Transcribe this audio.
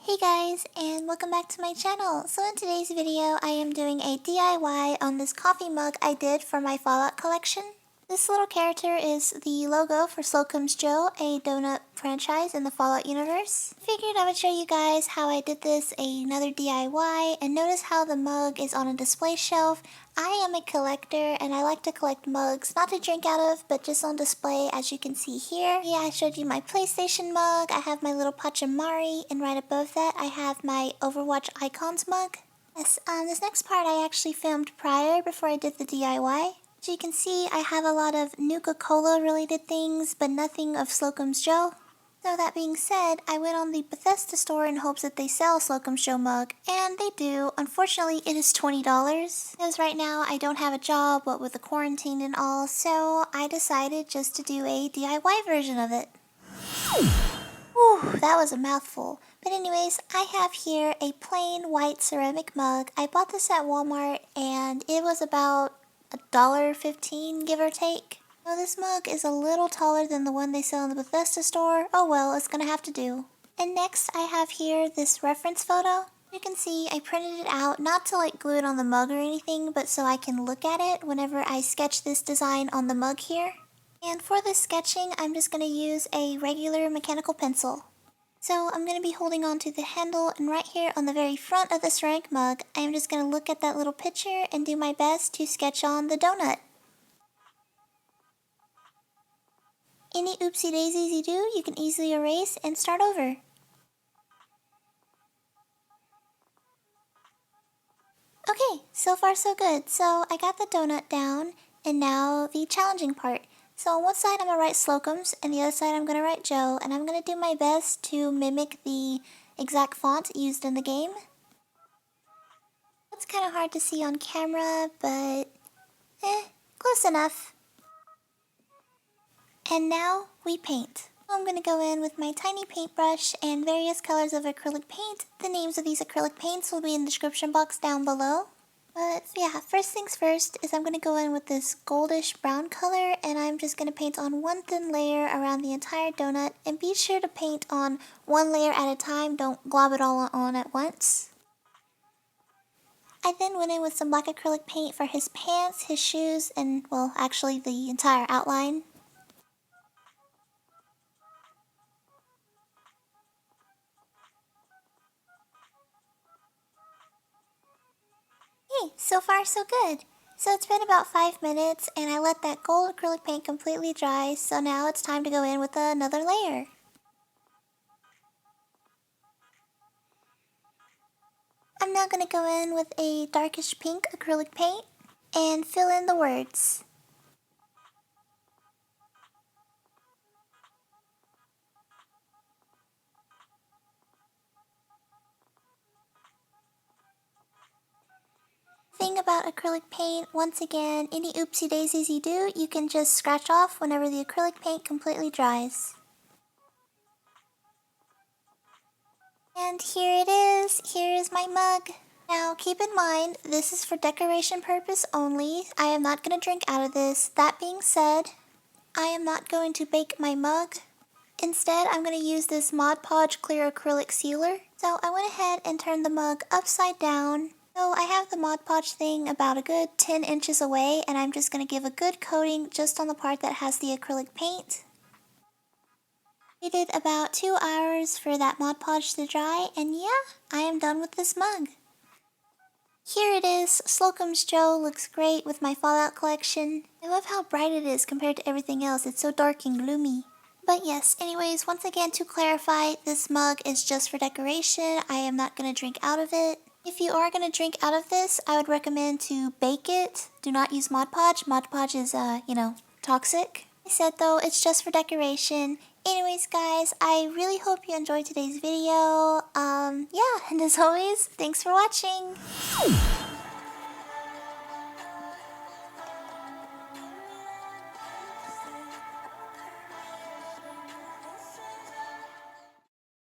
Hey guys, and welcome back to my channel. So in today's video, I am doing a DIY on this coffee mug I did for my Fallout collection. This little character is the logo for Slocum's Joe, a donut franchise in the Fallout universe. Figured I would show you guys how I did this, another DIY, and notice how the mug is on a display shelf. I am a collector and I like to collect mugs, not to drink out of, but just on display as you can see here. Yeah, I showed you my PlayStation mug, I have my little Pachamari, and right above that I have my Overwatch Icons mug. Yes, this next part I actually filmed prior before I did the DIY. As you can see, I have a lot of Nuka-Cola related things, but nothing of Slocum's Joe. So that being said, I went on the Bethesda store in hopes that they sell Slocum's Joe mug, and they do. Unfortunately, it is $20, because right now I don't have a job, what with the quarantine and all, so I decided just to do a DIY version of it. Whew, that was a mouthful. But anyways, I have here a plain white ceramic mug. I bought this at Walmart, and it was about $1.15, give or take. Now this mug is a little taller than the one they sell in the Bethesda store. Oh well, it's gonna have to do. And next I have here this reference photo. You can see I printed it out, not to like glue it on the mug or anything, but so I can look at it whenever I sketch this design on the mug here. And for this sketching, I'm just gonna use a regular mechanical pencil. So I'm going to be holding on to the handle, and right here on the very front of the ceramic mug, I'm just going to look at that little picture and do my best to sketch on the donut. Any oopsie daisies you do, you can easily erase and start over. Okay, so far so good. So I got the donut down, and now the challenging part. So on one side I'm going to write Slocums, and the other side I'm going to write Joe, and I'm going to do my best to mimic the exact font used in the game. It's kind of hard to see on camera, but close enough. And now we paint. I'm going to go in with my tiny paintbrush and various colors of acrylic paint. The names of these acrylic paints will be in the description box down below. But yeah, first things first is I'm going to go in with this goldish brown color, and I'm just going to paint on one thin layer around the entire donut, and be sure to paint on one layer at a time, don't glob it all on at once. I then went in with some black acrylic paint for his pants, his shoes, and well, actually the entire outline. Hey, so far so good. So it's been about 5 minutes, and I let that gold acrylic paint completely dry, so now it's time to go in with another layer. I'm now going to go in with a darkish pink acrylic paint and fill in the words. Thing about acrylic paint, once again, any oopsie daisies you do, you can just scratch off whenever the acrylic paint completely dries. And here it is. Here is my mug. Now keep in mind, this is for decoration purpose only. I am not going to drink out of this. That being said, I am not going to bake my mug. Instead, I'm going to use this Podge clear acrylic sealer. So I went ahead and turned the mug upside down. So I have the Podge thing about a good 10 inches away, and I'm just going to give a good coating just on the part that has the acrylic paint. It did about 2 hours for that Podge to dry, and yeah, I am done with this mug. Here it is. Slocum's Joe looks great with my Fallout collection. I love how bright it is compared to everything else. It's so dark and gloomy. But yes, anyways, once again to clarify, this mug is just for decoration. I am not going to drink out of it. If you are going to drink out of this, I would recommend to bake it. Do not use Mod Podge. Mod Podge is, toxic. I said though, it's just for decoration. Anyways, guys, I really hope you enjoyed today's video. Yeah, and as always, thanks for watching.